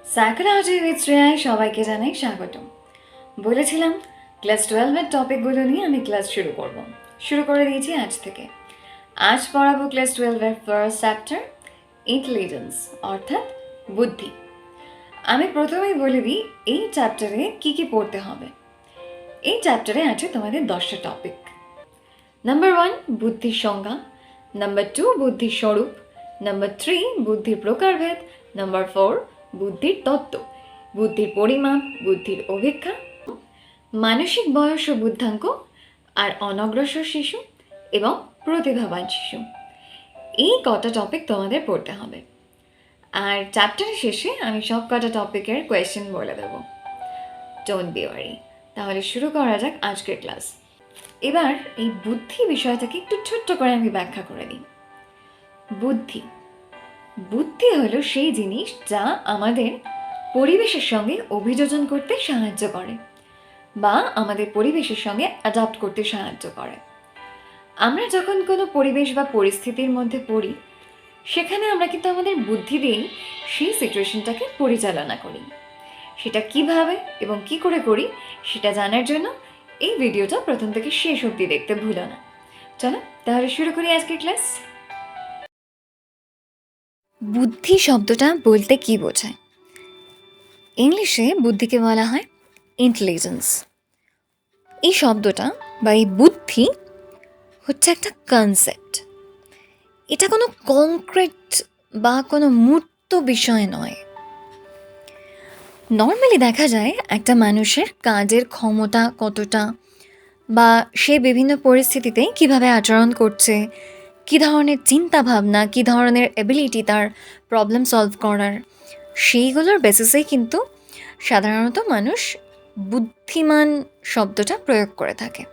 Psychology with শ্রেয়ায় সবাইকে জানাই স্বাগতম। বলেছিলাম ক্লাস 12-এর টপিকগুলো নিয়ে আমি ক্লাস শুরু করে দিয়েছি আজ থেকে। আজ পড়াবো ক্লাস 12-এর ফার্স্ট চ্যাপ্টার ইন্টেলিজেন্স অর্থাৎ বুদ্ধি। আমি প্রথমেই বলে দিই এই চ্যাপ্টারে কী কী পড়তে হবে। এই চ্যাপ্টারে আছে তোমাদের 10টা টপিক। নাম্বার 1 বুদ্ধির সংজ্ঞা, নাম্বার 2 বুদ্ধির স্বরূপ, নাম্বার 3 বুদ্ধির প্রকারভেদ, নাম্বার 4 বুদ্ধির তত্ত্ব, বুদ্ধির পরিমাপ, বুদ্ধির অভিক্ষা, মানসিক বয়স ও বুদ্ধাঙ্ক, আর অনগ্রসর শিশু এবং প্রতিভাবান শিশু। এই কটা টপিক তোমাদের পড়তে হবে। আর চ্যাপ্টারের শেষে আমি সব কটা টপিকের কোয়েশ্চেন বলে দেবো। ডোন্ট বি ওয়ারি। তাহলে শুরু করা যাক আজকের ক্লাস। এবার এই বুদ্ধি বিষয়টাকে একটু ছোট্ট করে আমি ব্যাখ্যা করে দিই। বুদ্ধি বুদ্ধি হলো সেই জিনিস যা আমাদের পরিবেশের সঙ্গে অভিযোজন করতে সাহায্য করে বা আমাদের পরিবেশের সঙ্গে অ্যাডাপ্ট করতে সাহায্য করে। আমরা যখন কোনো পরিবেশ বা পরিস্থিতির মধ্যে পড়ি, সেখানে আমরা কিন্তু আমাদের বুদ্ধি দিয়েই সেই সিচুয়েশনটাকে পরিচালনা করি। সেটা কিভাবে এবং কি করে করি সেটা জানার জন্য এই ভিডিওটা প্রথম থেকে শেষ অবধি দেখতে ভুলো না। চলো তাহলে শুরু করি আজকের ক্লাস। বুদ্ধি শব্দটা বলতে কি বোঝায়? ইংলিশে বুদ্ধিকে বলা হয় ইন্টেলিজেন্স। এই শব্দটা বা এই বুদ্ধি হচ্ছে একটা কনসেপ্ট। এটা কোনো কংক্রিট বা কোনো মূর্ত বিষয় নয়। নর্মালি দেখা যায় একটা মানুষের কাজের ক্ষমতা কতটা, বা সে বিভিন্ন পরিস্থিতিতে কিভাবে আচরণ করছে, কী ধরনের চিন্তা ভাবনা, কী ধরনের এবিলিটি তার প্রবলেম সলভ করার, সেইগুলোর বেসিসেই কিন্তু সাধারণত মানুষ বুদ্ধিমান শব্দটা প্রয়োগ করে থাকে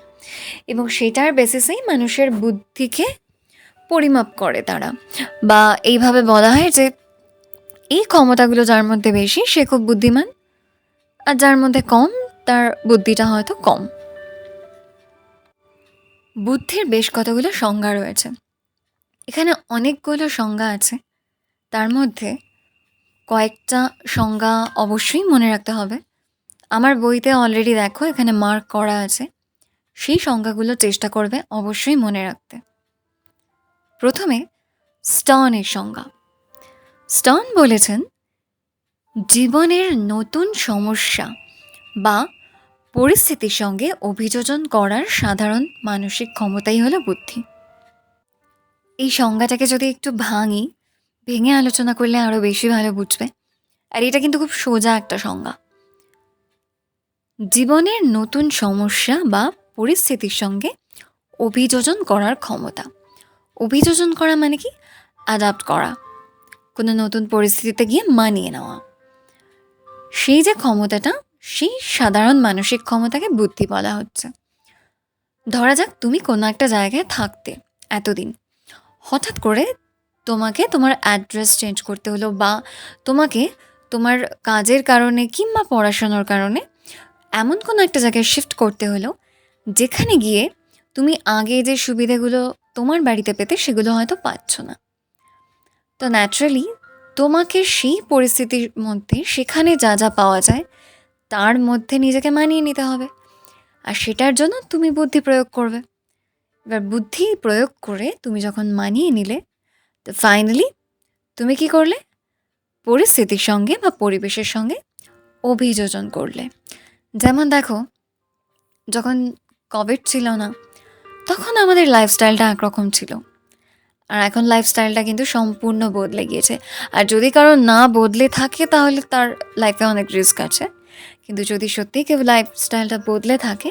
এবং সেটার বেসিসেই মানুষের বুদ্ধিকে পরিমাপ করে তারা, বা এইভাবে বলা হয় যে এই ক্ষমতাগুলো যার মধ্যে বেশি সে খুব বুদ্ধিমান, আর যার মধ্যে কম তার বুদ্ধিটা হয়তো কম। বুদ্ধির বেশ কতগুলো সংজ্ঞা রয়েছে। এখানে অনেকগুলো সংজ্ঞা আছে, তার মধ্যে কয়েকটা সংজ্ঞা অবশ্যই মনে রাখতে হবে। আমার বইতে অলরেডি দেখো এখানে মার্ক করা আছে, সেই সংজ্ঞাগুলো চেষ্টা করবে অবশ্যই মনে রাখতে। প্রথমে স্টার্নের সংজ্ঞা। স্টার্ন বলেছেন জীবনের নতুন সমস্যা বা পরিস্থিতির সঙ্গে অভিযোজন করার সাধারণ মানসিক ক্ষমতাই হলো বুদ্ধি। এই সংজ্ঞাটাকে যদি একটু ভেঙে আলোচনা করলে আরও বেশি ভালো বুঝবে। আর এটা কিন্তু খুব সোজা একটা সংজ্ঞা। জীবনের নতুন সমস্যা বা পরিস্থিতির সঙ্গে অভিযোজন করার ক্ষমতা। অভিযোজন করা মানে কি? অ্যাডাপ্ট করা, কোনো নতুন পরিস্থিতিতে গিয়ে মানিয়ে নেওয়া। সেই যে ক্ষমতাটা, সেই সাধারণ মানসিক ক্ষমতাকে বুদ্ধি বলা হচ্ছে। ধরা যাক তুমি কোনো একটা জায়গায় থাকতে এতদিন, হঠাৎ করে তোমাকে তোমার অ্যাড্রেস চেঞ্জ করতে হলো, বা তোমাকে তোমার কাজের কারণে কিংবা পড়াশোনার কারণে এমন কোনো একটা জায়গায় শিফট করতে হলো যেখানে গিয়ে তুমি আগে যে সুবিধাগুলো তোমার বাড়িতে পেতে সেগুলো হয়তো পাচ্ছ না। তো ন্যাচারালি তোমাকে সেই পরিস্থিতির মধ্যে সেখানে যা যা পাওয়া যায় তার মধ্যে নিজেকে মানিয়ে নিতে হবে, আর সেটার জন্য তুমি বুদ্ধি প্রয়োগ করবে। এবার বুদ্ধি প্রয়োগ করে তুমি যখন মানিয়ে নিলে, তো ফাইনালি তুমি কি করলে? পরিস্থিতির সঙ্গে বা পরিবেশের সঙ্গে অভিযোজন করলে। যেমন দেখো, যখন কোভিড ছিল না, তখন আমাদের লাইফস্টাইলটা একরকম ছিল, আর এখন লাইফস্টাইলটা কিন্তু সম্পূর্ণ বদলে গিয়েছে। আর যদি কারো না বদলে থাকে তাহলে তার লাইফে অনেক রিস্ক আছে, কিন্তু যদি সত্যিই কেউ লাইফস্টাইলটা বদলে থাকে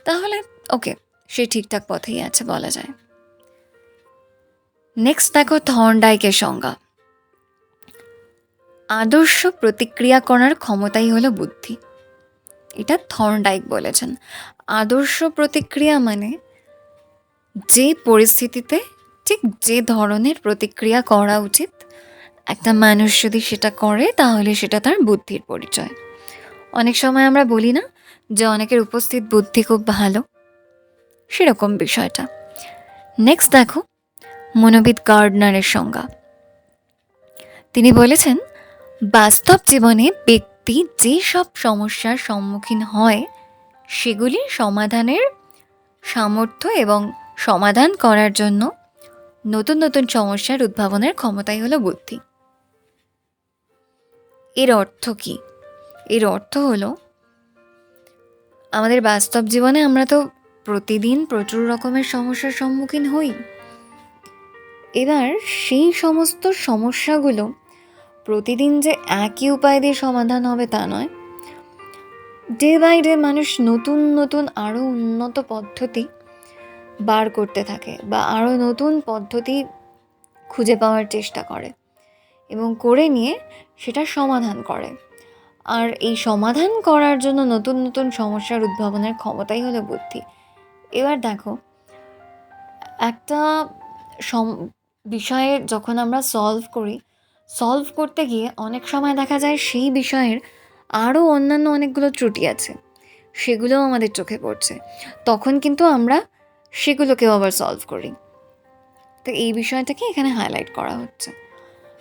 তাহলে ওকে, সে ঠিকঠাক পথেই আছে বলা যায়। নেক্সট দেখো থর্নডাইকের সংজ্ঞা। আদর্শ প্রতিক্রিয়া করার ক্ষমতাই হলো বুদ্ধি। এটা থর্নডাইক বলেছেন। আদর্শ প্রতিক্রিয়া মানে যে পরিস্থিতিতে ঠিক যে ধরনের প্রতিক্রিয়া করা উচিত একটা মানুষ যদি সেটা করে তাহলে সেটা তার বুদ্ধির পরিচয়। অনেক সময় আমরা বলি না যে অনেকের উপস্থিত বুদ্ধি খুব ভালো, সেরকম বিষয়টা। নেক্সট দেখো মনোবিদ গার্ডনারের সংজ্ঞা। তিনি বলেছেন বাস্তব জীবনে ব্যক্তি যে সব সমস্যার সম্মুখীন হয় সেগুলির সমাধানের সামর্থ্য এবং সমাধান করার জন্য নতুন নতুন সমস্যার উদ্ভাবনের ক্ষমতাই হলো বুদ্ধি। এর অর্থ কি? এর অর্থ হলো আমাদের বাস্তব জীবনে আমরা তো প্রতিদিন প্রচুর রকমের সমস্যার সম্মুখীন হই। এবার সেই সমস্ত সমস্যাগুলো প্রতিদিন যে একই উপায় দিয়ে সমাধান হবে তা নয়। ডে বাই ডে মানুষ নতুন নতুন আরও উন্নত পদ্ধতি বার করতে থাকে বা আরও নতুন পদ্ধতি খুঁজে পাওয়ার চেষ্টা করে এবং করে নিয়ে সেটা সমাধান করে। আর এই সমাধান করার জন্য নতুন নতুন সমস্যার উদ্ভাবনের ক্ষমতাই হলো বুদ্ধি। এবার দেখো, একটা বিষয়ে যখন আমরা সলভ করতে গিয়ে অনেক সময় দেখা যায় সেই বিষয়ের আরও অন্যান্য অনেকগুলো ত্রুটি আছে, সেগুলোও আমাদের চোখে পড়ছে। তখন কিন্তু আমরা সেগুলোকেও আবার সলভ করি। তো এই বিষয়টাকে এখানে হাইলাইট করা হচ্ছে।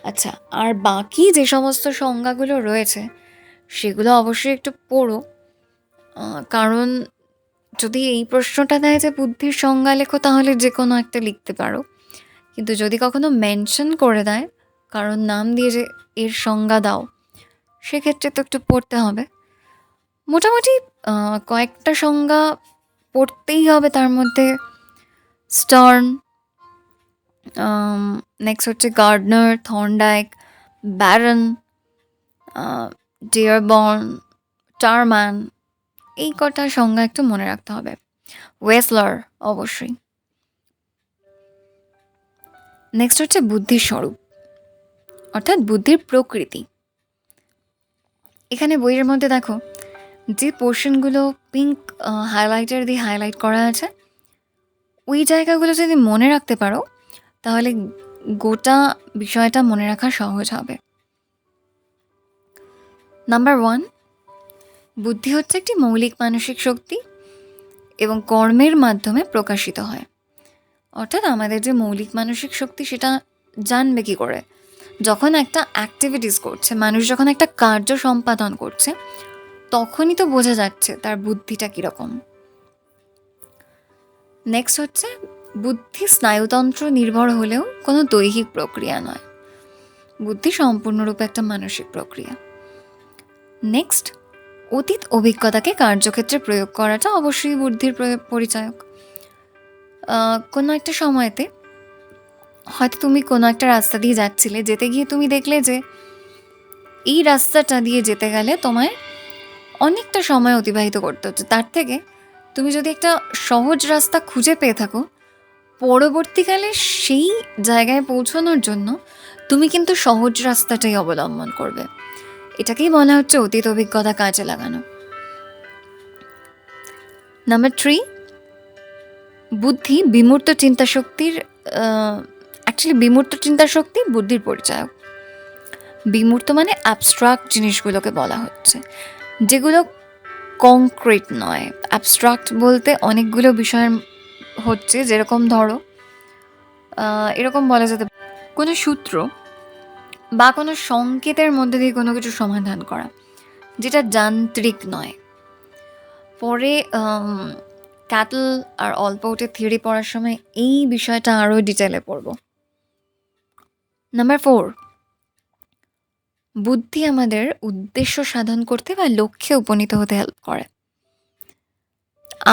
আচ্ছা, আর বাকি যে সমস্ত সংজ্ঞাগুলো রয়েছে সেগুলো অবশ্যই একটু পড়ো, কারণ যদি এই প্রশ্নটা দেয় যে বুদ্ধির সংজ্ঞা লেখো তাহলে যে কোনো একটা লিখতে পারো, কিন্তু যদি কখনো মেনশন করে দেয় কারণ নাম দিয়ে যে এর সংজ্ঞা দাও, সেক্ষেত্রে তো একটু পড়তে হবে। মোটামুটি কয়েকটা সংজ্ঞা পড়তেই হবে। তার মধ্যে স্টার্ন, নেক্সট হচ্ছে Gairdner, Thorndike, Baron, Dearborn, Terman, এই কটা সংজ্ঞা একটু মনে রাখতে হবে। ওয়েসলার অবশ্যই। নেক্সট হচ্ছে বুদ্ধির স্বরূপ, অর্থাৎ বুদ্ধির প্রকৃতি। এখানে বইয়ের মধ্যে দেখো যে পোর্শনগুলো পিঙ্ক হাইলাইটার দিয়ে হাইলাইট করা আছে, ওই জায়গাগুলো যদি মনে রাখতে পারো তাহলে গোটা বিষয়টা মনে রাখা সহজ হবে। নাম্বার 1, বুদ্ধি হচ্ছে একটি মৌলিক মানসিক শক্তি এবং কর্মের মাধ্যমে প্রকাশিত হয়। অর্থাৎ আমাদের যে মৌলিক মানসিক শক্তি সেটা জানবে কি করে? যখন একটা অ্যাক্টিভিটিস করছে, মানুষ যখন একটা কার্য সম্পাদন করছে, তখনই তো বোঝা যাচ্ছে তার বুদ্ধিটা কীরকম। নেক্সট হচ্ছে বুদ্ধি স্নায়ুতন্ত্র নির্ভর হলেও কোনো দৈহিক প্রক্রিয়া নয়, বুদ্ধি সম্পূর্ণরূপে একটা মানসিক প্রক্রিয়া। নেক্সট, অতীত অভিজ্ঞতাকে কার্যক্ষেত্রে প্রয়োগ করাটা অবশ্যই বুদ্ধির পরিচায়ক। কোনো একটা সময়তে হয়তো তুমি কোনো একটা রাস্তা দিয়ে যাচ্ছিলে, যেতে গিয়ে তুমি দেখলে যে এই রাস্তাটা দিয়ে যেতে গেলে তোমায় অনেকটা সময় অতিবাহিত করতে হচ্ছে, তার থেকে তুমি যদি একটা সহজ রাস্তা খুঁজে পেয়ে থাকো, পরবর্তীকালে সেই জায়গায় পৌঁছানোর জন্য তুমি কিন্তু সহজ রাস্তাটাই অবলম্বন করবে। এটাকেই বলা হচ্ছে অতীত অভিজ্ঞতা কাজে লাগানো। নাম্বার 3, বুদ্ধি বিমূর্ত চিন্তাশক্তির বিমূর্ত চিন্তাশক্তি বুদ্ধির পরিচায়ক। বিমূর্ত মানে অ্যাবস্ট্রাক্ট জিনিসগুলোকে বলা হচ্ছে, যেগুলো কংক্রিট নয়। অ্যাবস্ট্রাক্ট বলতে অনেকগুলো বিষয় হচ্ছে, যেরকম ধরো এরকম বলা যেতে কোনো সূত্র বা কোনো সংকেতের মধ্যে দিয়ে কোনো কিছু সমাধান করা, যেটা যান্ত্রিক নয়। পরে ক্যাটল আর অলপোর্টের থিওরি পড়ার সময় এই বিষয়টা আরও ডিটেলে পড়ব। নাম্বার 4, বুদ্ধি আমাদের উদ্দেশ্য সাধন করতে বা লক্ষ্যে উপনীত হতে হেল্প করে।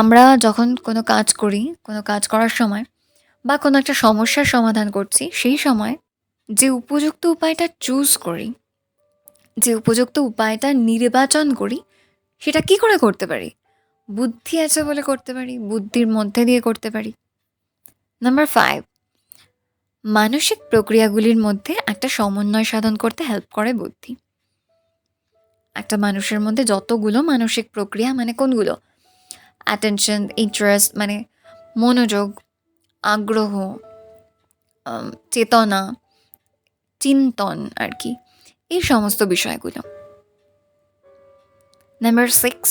আমরা যখন কোনো কাজ করি, কোনো কাজ করার সময় বা কোনো একটা সমস্যার সমাধান করছি, সেই সময় যে উপযুক্ত উপায়টা চুজ করি, যে উপযুক্ত উপায়টা নির্বাচন করি, সেটা কি করে করতে পারি? বুদ্ধি আছে বলে করতে পারি, বুদ্ধির মধ্যে দিয়ে করতে পারি। নাম্বার 5, মানসিক প্রক্রিয়াগুলির মধ্যে একটা সমন্বয় সাধন করতে হেল্প করে বুদ্ধি। একটা মানুষের মধ্যে যতগুলো মানসিক প্রক্রিয়া, মানে কোনগুলো? অ্যাটেনশন, ইন্টারেস্ট মানে মনোযোগ, আগ্রহ, চেতনা, চিন্তন আর কি, এই সমস্ত বিষয়গুলো। নাম্বার 6,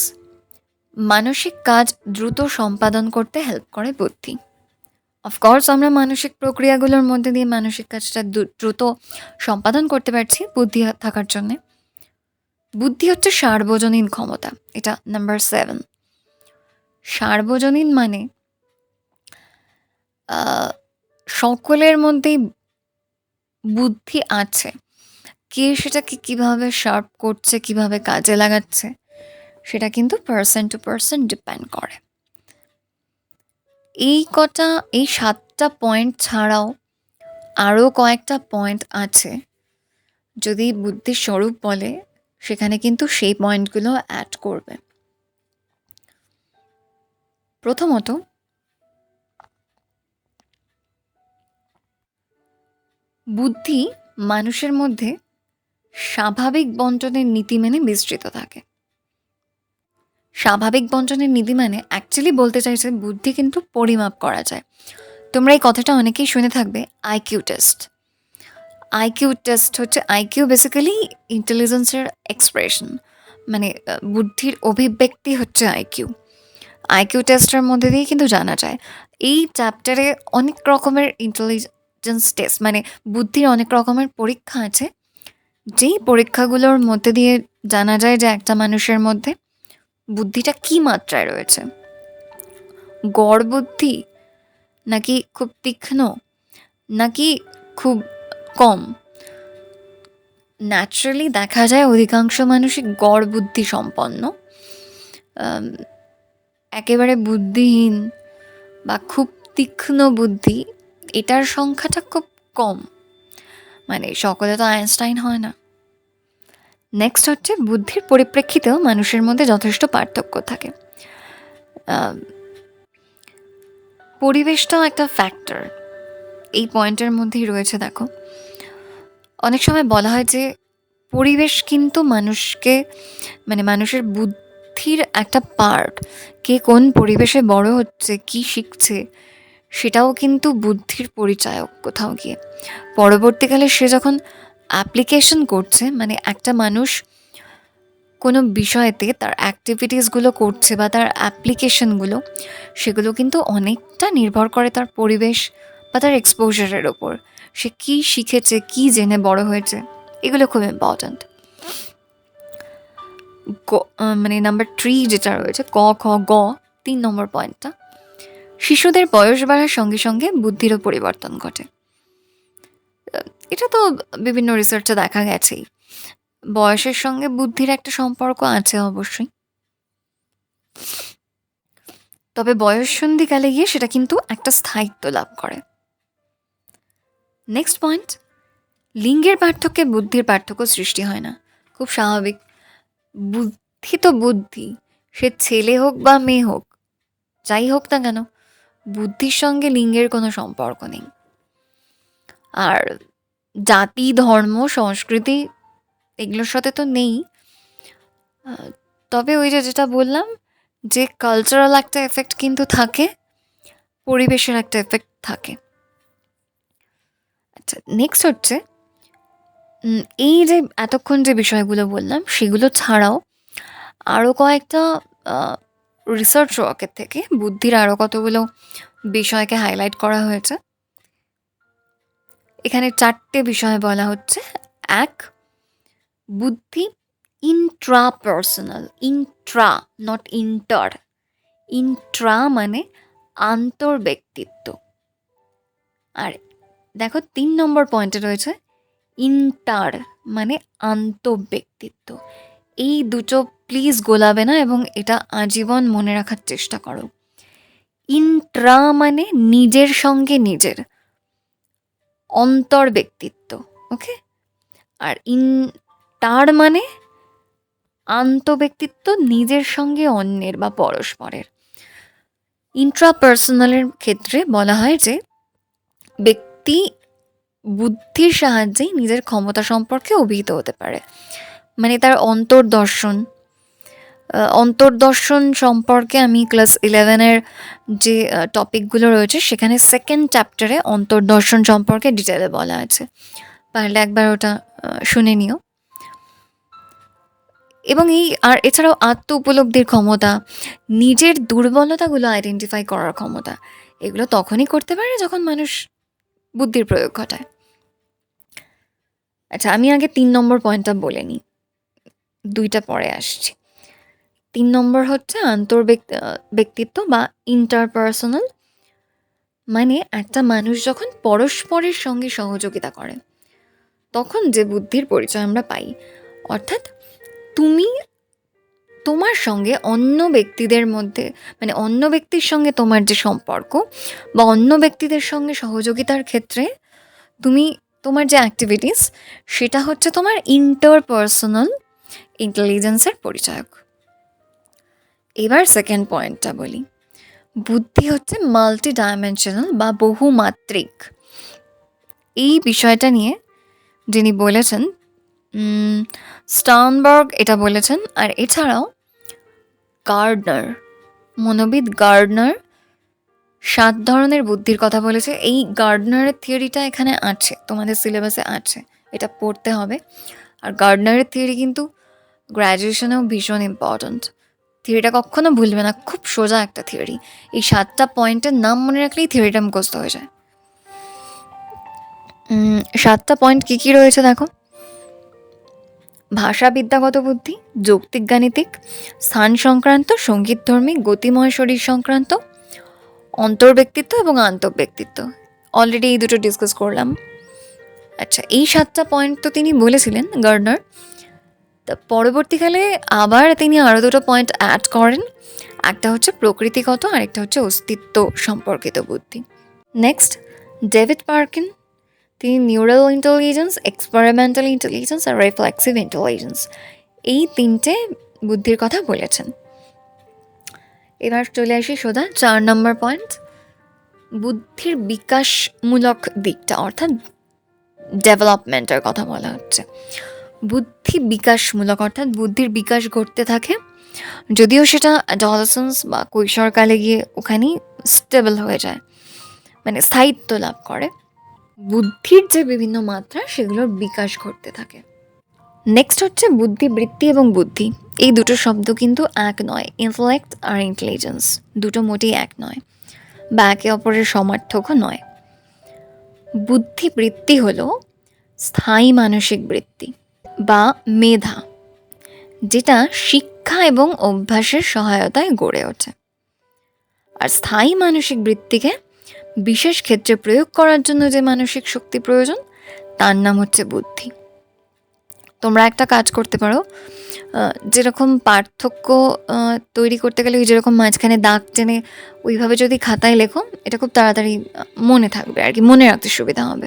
মানসিক কাজ দ্রুত সম্পাদন করতে হেল্প করে বুদ্ধি। অফকোর্স আমরা মানসিক প্রক্রিয়াগুলোর মধ্যে দিয়ে মানসিক কাজটা দ্রুত সম্পাদন করতে পারছি বুদ্ধি থাকার জন্যে। বুদ্ধি হচ্ছে সার্বজনীন ক্ষমতা। এটা নাম্বার 7। সার্বজনীন মানে সকলের মধ্যেই বুদ্ধি আছে। কে সেটাকে কিভাবে শার্প করছে, কিভাবে কাজে লাগাচ্ছে, সেটা কিন্তু পার্সন টু পার্সন ডিপেন্ড করে। এই 7টা পয়েন্ট ছাড়াও আরও কয়েকটা পয়েন্ট আছে। যদি বুদ্ধির স্বরূপ বলে, সেখানে কিন্তু সেই পয়েন্টগুলো অ্যাড করবে। প্রথমত, বুদ্ধি মানুষের মধ্যে স্বাভাবিক বণ্টনের নীতি মেনে বিস্তৃত থাকে। স্বাভাবিক বণ্টনের নীতি মানে অ্যাকচুয়ালি বলতে চাইছে বুদ্ধি কিন্তু পরিমাপ করা যায়। তোমরা এই কথাটা অনেকেই শুনে থাকবে, আইকিউ টেস্ট। আইকিউ টেস্ট হচ্ছে, আইকিউ বেসিক্যালি ইন্টেলিজেন্সের এক্সপ্রেশন, মানে বুদ্ধির অভিব্যক্তি হচ্ছে আইকিউ। আইকিউ টেস্টের মধ্যে দিয়ে কিন্তু জানা যায়। এই চ্যাপ্টারে অনেক রকমের ইন্টেলিজেন্স টেস্ট, মানে বুদ্ধির অনেক রকমের পরীক্ষা আছে, যেই পরীক্ষাগুলোর মধ্যে দিয়ে জানা যায় যে একটা মানুষের মধ্যে বুদ্ধিটা কী মাত্রায় রয়েছে। গড় বুদ্ধি, নাকি খুব তীক্ষ্ণ, নাকি খুব কম। ন্যাচারালি দেখা যায় অধিকাংশ মানুষই গড় বুদ্ধি সম্পন্ন। একেবারে বুদ্ধিহীন বা খুব তীক্ষ্ণ বুদ্ধি, এটার সংখ্যাটা খুব কম। মানে সকলে তো আইনস্টাইন হয় না। নেক্সট হচ্ছে, বুদ্ধির পরিপ্রেক্ষিতেও মানুষের মধ্যে যথেষ্ট পার্থক্য থাকে। পরিবেশটাও একটা ফ্যাক্টর এই পয়েন্টের মধ্যেই রয়েছে। দেখো, অনেক সময় বলা হয় যে পরিবেশ কিন্তু মানুষকে, মানে মানুষের বুদ্ধির একটা পার্ট। কে কোন পরিবেশে বড় হচ্ছে, কি শিখছে, সেটাও কিন্তু বুদ্ধির পরিচায়ক কোথাও গিয়ে। পরবর্তীকালে সে যখন অ্যাপ্লিকেশন করছে, মানে একটা মানুষ কোনো বিষয়েতে তার অ্যাক্টিভিটিসগুলো করছে বা তার অ্যাপ্লিকেশনগুলো, সেগুলো কিন্তু অনেকটা নির্ভর করে তার পরিবেশ বা তার এক্সপোজারের ওপর। সে কী শিখেছে, কী জেনে বড় হয়েছে, এগুলো খুব ইম্পর্ট্যান্ট। মানে নাম্বার 3 যেটা রয়েছে, ক খ গ, 3 নম্বর পয়েন্টটা, শিশুদের বয়স বাড়ার সঙ্গে সঙ্গে বুদ্ধিরও পরিবর্তন ঘটে। এটা তো বিভিন্ন রিসার্চে দেখা গেছেই। বয়সের সঙ্গে বুদ্ধির একটা সম্পর্ক আছে অবশ্যই, তবে বয়ঃসন্ধিকালে গিয়ে সেটা কিন্তু একটা স্থায়িত্ব লাভ করে। নেক্সট পয়েন্ট, লিঙ্গের পার্থক্যে বুদ্ধির পার্থক্য সৃষ্টি হয় না। খুব স্বাভাবিক, বুদ্ধি তো বুদ্ধি, সে ছেলে হোক বা মেয়ে হোক, যাই হোক না কেন, বুদ্ধির সঙ্গে লিঙ্গের কোনো সম্পর্ক নেই। আর জাতি, ধর্ম, সংস্কৃতি এগুলোর সাথে তো নেই। তবে ওই যেটা বললাম, যে কালচারাল একটা এফেক্ট কিন্তু থাকে, পরিবেশের একটা এফেক্ট থাকে। আচ্ছা, নেক্সট হচ্ছে, এই যে এতক্ষণ যে বিষয়গুলো বললাম, সেগুলো ছাড়াও আরও কয়েকটা রিসার্চ ওয়ার্কের থেকে বুদ্ধির আরও কতগুলো বিষয়কে হাইলাইট করা হয়েছে। এখানে 4টে বিষয় বলা হচ্ছে। 1, বুদ্ধি intrapersonal. Intra, not inter. Intra মানে আন্তর্ব্যক্তিত্ব। আর দেখো 3 নম্বর পয়েন্টে রয়েছে ইন্টার, মানে আন্তঃব্যক্তিত্ব। এই দুটো প্লিজ গোলাবে না, এবং এটা আজীবন মনে রাখার চেষ্টা করো। ইন্ট্রা মানে নিজের সঙ্গে নিজের, অন্তর্ব্যক্তিত্ব, ওকে। আর ইন্টার মানে আন্তঃব্যক্তিত্ব, নিজের সঙ্গে অন্যের বা পরস্পরের। ইন্ট্রাপার্সোনালের ক্ষেত্রে বলা হয় যে ব্যক্তি বুদ্ধির সাহায্যেই নিজের ক্ষমতা সম্পর্কে অভিহিত হতে পারে। মানে তার অন্তর্দর্শন সম্পর্কে আমি ক্লাস 11-এর যে টপিকগুলো রয়েছে, সেখানে 2nd চ্যাপ্টারে অন্তর্দর্শন সম্পর্কে ডিটেলে বলা আছে, পারলে একবার ওটা শুনে নিও। এবং এছাড়াও আত্ম উপলব্ধির ক্ষমতা, নিজের দুর্বলতাগুলো আইডেন্টিফাই করার ক্ষমতা, এগুলো তখনই করতে পারে যখন মানুষ বুদ্ধির প্রয়োগ ঘটায়। আচ্ছা, আমি আগে ৩ নম্বর পয়েন্টটা বলে নিই, ২টা পরে আসছি। ৩ নম্বর হচ্ছে ব্যক্তিত্ব বা ইন্টারপার্সোনাল, মানে একটা মানুষ যখন পরস্পরের সঙ্গে সহযোগিতা করে তখন যে বুদ্ধির পরিচয় আমরা পাই। অর্থাৎ তুমি তোমার সঙ্গে অন্য ব্যক্তিদের মধ্যে, মানে অন্য ব্যক্তির সঙ্গে তোমার যে সম্পর্ক বা অন্য ব্যক্তিদের সঙ্গে সহযোগিতার ক্ষেত্রে তোমার যে অ্যাক্টিভিটিস, সেটা হচ্ছে তোমার ইন্টারপার্সোনাল ইন্টেলিজেন্সের পরিচায়ক। এবার সেকেন্ড পয়েন্টটা বলি। বুদ্ধি হচ্ছে মাল্টি ডাইমেনশনাল বা বহুমাত্রিক। এই বিষয়টা নিয়ে যিনি বলেছেন, স্টার্নবার্গ এটা বলেছেন। আর এছাড়াও গার্ডনার, মনোবিদ গার্ডনার 7 ধরনের বুদ্ধির কথা বলেছে। এই গার্ডনারের থিওরিটা এখানে আছে, তোমাদের সিলেবাসে আছে, এটা পড়তে হবে। আর গার্ডনারের থিওরি কিন্তু গ্র্যাজুয়েশনেও ভীষণ ইম্পর্ট্যান্ট। থিওরিটা কখনো ভুলবে না, খুব সোজা একটা থিওরি। এই 7টা পয়েন্টের নাম মনে রাখলেই থিওরিটা মুখস্থ হয়ে যায়। 7টা পয়েন্ট কী কী রয়েছে দেখো: ভাষাবিদ্যাগত বুদ্ধি, যৌক্তিক গাণিতিক, স্থান সংক্রান্ত, সঙ্গীতধর্মী, গতিময় শরীর সংক্রান্ত, অন্তর্ব্যক্তিত্ব এবং আন্তঃব্যক্তিত্ব। অলরেডি এই দুটো ডিসকাস করলাম। আচ্ছা, এই 7টা পয়েন্ট তো তিনি বলেছিলেন গার্ডনার। তা পরবর্তীকালে আবার তিনি আরও দুটো পয়েন্ট অ্যাড করেন। একটা হচ্ছে প্রকৃতিগত, আরেকটা হচ্ছে অস্তিত্ব সম্পর্কিত বুদ্ধি। নেক্সট, ডেভিড পার্কিন, তিনি নিউরাল ইন্টেলিজেন্স, এক্সপেরিমেন্টাল ইন্টেলিজেন্স আর রিফ্লেক্সিভ ইন্টেলিজেন্স, এই 3টে বুদ্ধির কথা বলেছেন। এবার চলে আসি সোজা 4 নম্বর পয়েন্ট, বুদ্ধির বিকাশমূলক দিকটা, অর্থাৎ ডেভেলপমেন্টের কথা বলা হচ্ছে। বুদ্ধি বিকাশমূলক অর্থাৎ বুদ্ধির বিকাশ ঘটতে থাকে, যদিও সেটা অ্যাডোলেসেন্স বা কৈশোরকালে গিয়ে ওখানেই স্টেবল হয়ে যায়, মানে স্থায়িত্ব লাভ করে। বুদ্ধির যে বিভিন্ন মাত্রা, সেগুলোর বিকাশ ঘটতে থাকে। নেক্সট হচ্ছে বুদ্ধিবৃত্তি এবং বুদ্ধি, এই দুটো শব্দ কিন্তু এক নয়। ইন্টেলেক্ট আর ইন্টেলিজেন্স দুটো মোটেই এক নয়, বা একে অপরের সমার্থকও নয়। বুদ্ধিবৃত্তি হলো স্থায়ী মানসিক বৃত্তি বা মেধা, যেটা শিক্ষা এবং অভ্যাসের সহায়তায় গড়ে ওঠে। আর স্থায়ী মানসিক বৃত্তিকে বিশেষ ক্ষেত্রে প্রয়োগ করার জন্য যে মানসিক শক্তি প্রয়োজন, তার নাম হচ্ছে বুদ্ধি। তোমরা একটা কাজ করতে পারো, যেরকম পার্থক্য তৈরি করতে গেলে ওই যেরকম মাঝখানে দাগ টেনে ওইভাবে যদি খাতায় লেখো, এটা খুব তাড়াতাড়ি মনে থাকবে আর কি, মনে রাখতে সুবিধা হবে।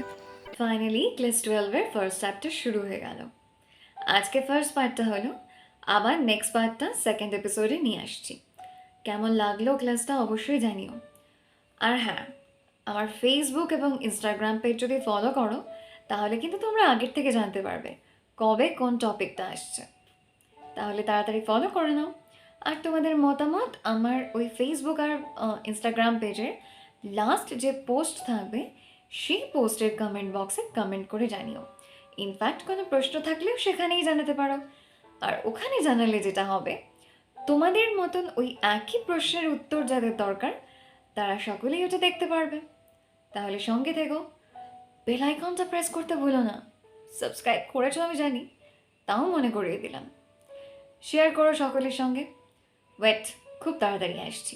ফাইনালি ক্লাস 12-এর ফার্স্ট চ্যাপ্টার শুরু হয়ে গেল। আজকে ফার্স্ট পার্টটা হলো, আবার নেক্সট পার্টটা সেকেন্ড এপিসোডে নিয়ে আসছি। কেমন লাগলো ক্লাসটা অবশ্যই জানিও। আর হ্যাঁ, আমার ফেসবুক এবং ইনস্টাগ্রাম পেজ যদি ফলো করো, তাহলে কিন্তু তোমরা আগের থেকে জানতে পারবে কবে কোন টপিকটা আসছে। তাহলে তাড়াতাড়ি ফলো করে নাও। আর তোমাদের মতামত আমার ওই ফেসবুক আর ইনস্টাগ্রাম পেজের লাস্ট যে পোস্ট থাকবে, সেই পোস্টের কমেন্ট বক্সে কমেন্ট করে জানিও। ইনফ্যাক্ট কোনো প্রশ্ন থাকলেও সেখানেই জানাতে পারো। আর ওখানে জানালে যেটা হবে, তোমাদের মতন ওই একই প্রশ্নের উত্তর যাদের দরকার, তারা সকলেই ওটা দেখতে পারবে। তাহলে সঙ্গে থেকো, বেল আইকনটা প্রেস করতে ভুলো না। সাবস্ক্রাইব করেছো আমি জানি, তাও মনে করিয়ে দিলাম। শেয়ার করো সকলের সঙ্গে। ওয়েট, খুব তাড়াতাড়ি আসছি।